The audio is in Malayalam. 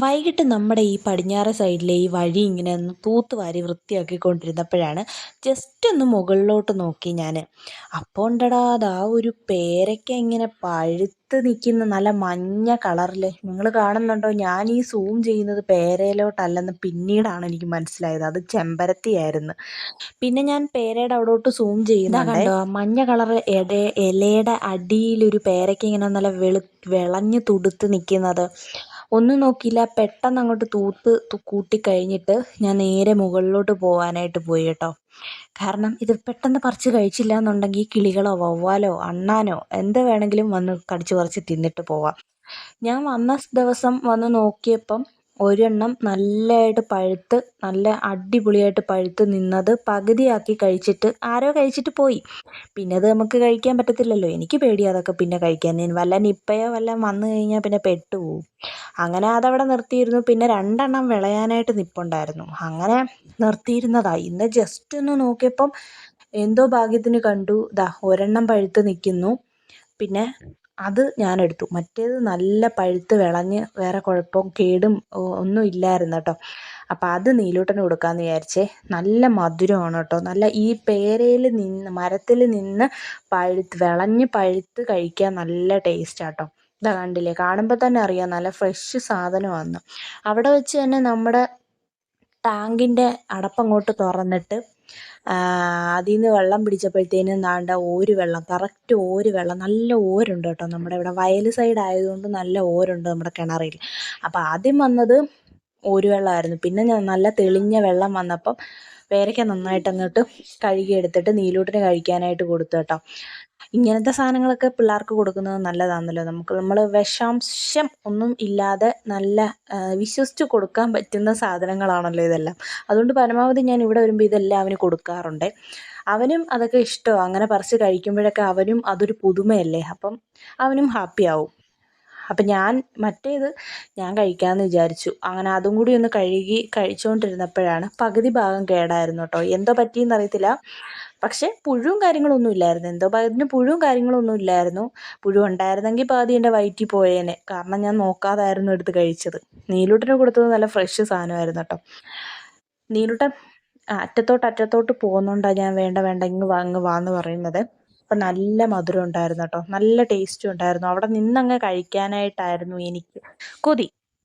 വൈകിട്ട് നമ്മുടെ ഈ പടിഞ്ഞാറ് സൈഡിലെ ഈ വഴി ഇങ്ങനെ ഒന്ന് തൂത്തുവാരി വൃത്തിയാക്കിക്കൊണ്ടിരുന്നപ്പോഴാണ് ജസ്റ്റ് ഒന്ന് മുകളിലോട്ട് നോക്കി ഞാൻ. അപ്പോൾ ഉണ്ടടാ അതാ ഒരു പേരയ്ക്ക ഇങ്ങനെ പഴുത്ത് നിൽക്കുന്ന നല്ല മഞ്ഞ കളറിൽ. നിങ്ങൾ കാണുന്നുണ്ടോ? ഞാൻ ഈ സൂം ചെയ്യുന്നത് പേരയിലോട്ടല്ലെന്ന് പിന്നീടാണ് എനിക്ക് മനസ്സിലായത്, അത് ചെമ്പരത്തിയായിരുന്നു. പിന്നെ ഞാൻ പേരയുടെ അവിടോട്ട് സൂം ചെയ്യുന്നുണ്ടേ. കണ്ടോ മഞ്ഞ കളർ ഇലയുടെ അടിയിലൊരു പേരയ്ക്ക ഇങ്ങനെ നല്ല വിളഞ്ഞ് തുടുത്ത് നിൽക്കുന്നത്. ഒന്നും നോക്കിയില്ല, പെട്ടെന്ന് അങ്ങോട്ട് കൂട്ടിക്കഴിഞ്ഞിട്ട് ഞാൻ നേരെ മുകളിലോട്ട് പോകാനായിട്ട് പോയി കേട്ടോ. കാരണം ഇത് പെട്ടെന്ന് പറിച്ച് കഴിച്ചില്ല എന്നുണ്ടെങ്കിൽ കിളികളോ വവ്വാലോ അണ്ണാനോ എന്ത് വേണമെങ്കിലും വന്ന് കടിച്ചു പറിച്ച് തിന്നിട്ട് പോവാം. ഞാൻ വന്ന ദിവസം വന്ന് നോക്കിയപ്പം ഒരെണ്ണം നല്ലതായിട്ട് പഴുത്ത് നല്ല അടിപൊളിയായിട്ട് പഴുത്ത് നിന്നത് പകുതിയാക്കി കഴിച്ചിട്ട് ആരോ കഴിച്ചിട്ട് പോയി. പിന്നെ അത് നമുക്ക് കഴിക്കാൻ പറ്റത്തില്ലല്ലോ. എനിക്ക് പേടിയാ അതൊക്കെ പിന്നെ കഴിക്കാൻ. വല്ല നിപ്പയോ വല്ലതും വന്നു കഴിഞ്ഞാൽ പിന്നെ പെട്ടുപോകും. അങ്ങനെ അതവിടെ നിർത്തിയിരുന്നു. പിന്നെ 2 എണ്ണം വിളയാനായിട്ട് നിൽപ്പുണ്ടായിരുന്നു. അങ്ങനെ നിർത്തിയിരുന്നതാ. ഇന്ന് ജസ്റ്റ് ഒന്ന് നോക്കിയപ്പം എന്തോ ഭാഗ്യത്തിന് കണ്ടു, ദാ ഒരെണ്ണം പഴുത്ത് നിൽക്കുന്നു. പിന്നെ അത് ഞാനെടുത്തു. മറ്റേത് നല്ല പഴുത്ത് വിളഞ്ഞ് വേറെ കുഴപ്പവും കേടും ഒന്നും ഇല്ലായിരുന്നു കേട്ടോ. അപ്പം അത് നീലൂട്ടന് കൊടുക്കാമെന്ന് വിചാരിച്ചേ. നല്ല മധുരമാണ് കേട്ടോ. നല്ല ഈ പേരയിൽ നിന്ന് മരത്തിൽ നിന്ന് വിളഞ്ഞ് പഴുത്ത് കഴിക്കാൻ നല്ല ടേസ്റ്റാട്ടോ. ഇതാ കണ്ടില്ലേ, കാണുമ്പോൾ തന്നെ അറിയാം നല്ല ഫ്രഷ് സാധനമാണെന്ന്. അവിടെ വെച്ച് തന്നെ നമ്മുടെ ടാങ്കിൻ്റെ അടപ്പങ്ങോട്ട് തുറന്നിട്ട് അതിൽ നിന്ന് വെള്ളം പിടിച്ചപ്പോഴത്തേനും ദാണ്ട ഓര് വെള്ളം, കറക്റ്റ് ഓര് വെള്ളം, നല്ല ഓരുണ്ട് കേട്ടോ. നമ്മുടെ ഇവിടെ വയൽ സൈഡ് ആയതുകൊണ്ട് നല്ല ഓരുണ്ട് നമ്മുടെ കിണറിൽ. അപ്പോൾ ആദ്യം വന്നത് ഓര് വെള്ളമായിരുന്നു. പിന്നെ നല്ല തെളിഞ്ഞ വെള്ളം വന്നപ്പം പേരയ്ക്ക നന്നായിട്ട് അങ്ങോട്ട് കഴുകിയെടുത്തിട്ട് നീലൂട്ടിന് കഴിക്കാനായിട്ട് കൊടുത്തു കേട്ടോ. ഇങ്ങനത്തെ സാധനങ്ങളൊക്കെ പിള്ളേർക്ക് കൊടുക്കുന്നത് നല്ലതാണല്ലോ. നമ്മൾ വിഷാംശം ഒന്നും ഇല്ലാതെ നല്ല വിശ്വസിച്ച് കൊടുക്കാൻ പറ്റുന്ന സാധനങ്ങളാണല്ലോ ഇതെല്ലാം. അതുകൊണ്ട് പരമാവധി ഞാൻ ഇവിടെ വരുമ്പോൾ ഇതെല്ലാം അവന് കൊടുക്കാറുണ്ട്. അവനും അതൊക്കെ ഇഷ്ടമാണ്. അങ്ങനെ പറിച്ച് കഴിക്കുമ്പോഴൊക്കെ അവനും അതൊരു പുതുമയല്ലേ, അപ്പം അവനും ഹാപ്പിയാവും. അപ്പം മറ്റേത് ഞാൻ കഴിക്കാമെന്ന് വിചാരിച്ചു. അങ്ങനെ അതും കൂടി ഒന്ന് കഴിച്ചുകൊണ്ടിരുന്നപ്പോഴാണ് പകുതി ഭാഗം കേടായിരുന്നു കേട്ടോ. എന്തോ പറ്റിയെന്ന് അറിയത്തില്ല. പക്ഷേ പുഴുവും കാര്യങ്ങളൊന്നും ഇല്ലായിരുന്നു. എന്തോ ഭാഗ്യത്തിന് പുഴുവും കാര്യങ്ങളൊന്നും ഇല്ലായിരുന്നു. പുഴു ഉണ്ടായിരുന്നെങ്കിൽ പാതി എൻ്റെ വയറ്റിൽ പോയേനെ. കാരണം ഞാൻ നോക്കാതായിരുന്നു എടുത്ത് കഴിച്ചത്. നീലൂട്ടന് കൊടുത്തത് നല്ല ഫ്രഷ് സാധനമായിരുന്നു കേട്ടോ. നീലൂട്ടൻ അറ്റത്തോട്ട് പോകുന്നതുകൊണ്ടാണ് ഞാൻ വേണ്ട വേണ്ട ഇങ്ങ് വാന്ന് പറയുന്നത്. അപ്പം നല്ല മധുരം ഉണ്ടായിരുന്നു കേട്ടോ. നല്ല ടേസ്റ്റും ഉണ്ടായിരുന്നു. അവിടെ നിന്നങ്ങ് കഴിക്കാനായിട്ടായിരുന്നു എനിക്ക് കൊതി.